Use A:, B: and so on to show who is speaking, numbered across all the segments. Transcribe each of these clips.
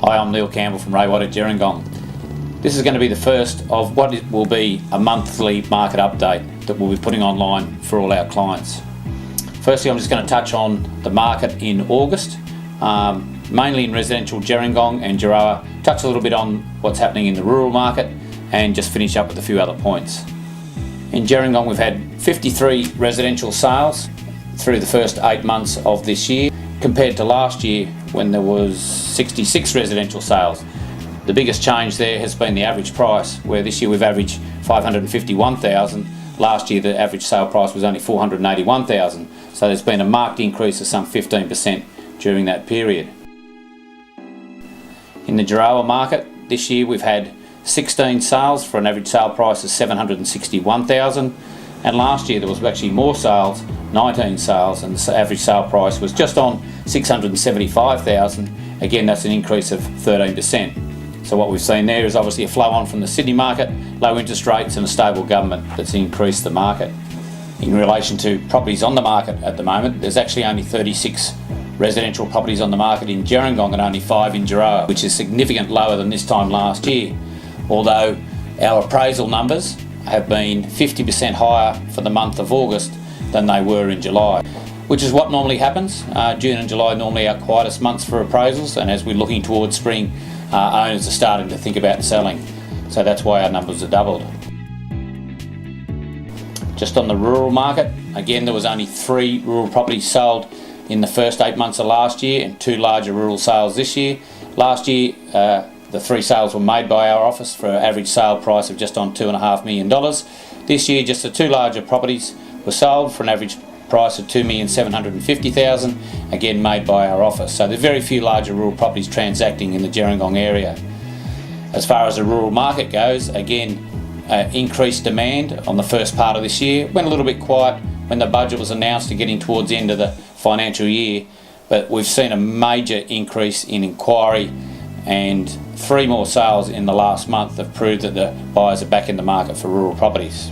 A: Hi, I'm Neil Campbell from Ray White at Gerringong. This is going to be the first of what will be a monthly market update that we'll be putting online for all our clients. Firstly, I'm just going to touch on the market in August, mainly in residential Gerringong and Gerringong, touch a little bit on what's happening in the rural market and just finish up with a few other points. In Gerringong, we've had 53 residential sales through the first 8 months of this year, compared to last year when there was 66 residential sales. The biggest change there has been the average price, where this year we've averaged $551,000. Last year the average sale price was only $481,000, so there's been a marked increase of some 15% during that period. In the Gerringong market this year we've had 16 sales for an average sale price of $761,000, and last year there was actually more sales, 19 sales, and the average sale price was just on $675,000. Again, that's an increase of 13%. So what we've seen there is obviously a flow on from the Sydney market, low interest rates and a stable government that's increased the market. In relation to properties on the market at the moment, there's actually only 36 residential properties on the market in Gerringong and only 5 in Gerringong, which is significantly lower than this time last year. Although our appraisal numbers have been 50% higher for the month of August than they were in July, which is what normally happens. June and July normally are quietest months for appraisals, and as we're looking towards spring, owners are starting to think about selling. So that's why our numbers are doubled. Just on the rural market, again there was only 3 rural properties sold in the first 8 months of last year and 2 larger rural sales this year. Last year the 3 sales were made by our office for an average sale price of just on $2.5 million. This year just the 2 larger properties were sold for an average price of $2,750,000, again made by our office. So there's very few larger rural properties transacting in the Gerringong area. As far as the rural market goes, again increased demand on the first part of this year. Went a little bit quiet when the budget was announced and getting towards the end of the financial year, but we've seen a major increase in inquiry, and 3 more sales in the last month have proved that the buyers are back in the market for rural properties.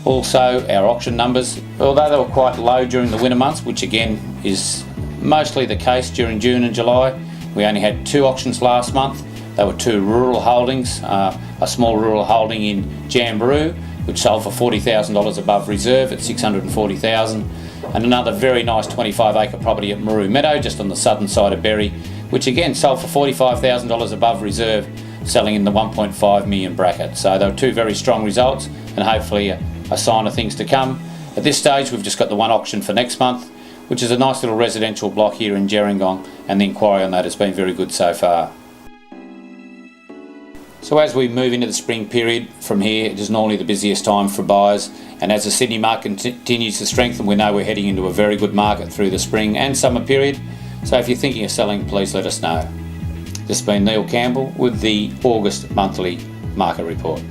A: Also, our auction numbers, although they were quite low during the winter months, which again is mostly the case during June and July, we only had 2 auctions last month. They were 2 rural holdings, a small rural holding in Jamberoo, which sold for $40,000 above reserve at $640,000, and another very nice 25-acre property at Maru Meadow, just on the southern side of Berry, which again sold for $45,000 above reserve, selling in the 1.5 million bracket. So they were 2 very strong results, and hopefully a sign of things to come. At this stage we've just got the 1 auction for next month, which is a nice little residential block here in Gerringong, and the inquiry on that has been very good so far. So as we move into the spring period from here, it is normally the busiest time for buyers, and as the Sydney market continues to strengthen, we know we're heading into a very good market through the spring and summer period. So if you're thinking of selling, please let us know. This has been Neil Campbell with the August monthly market report.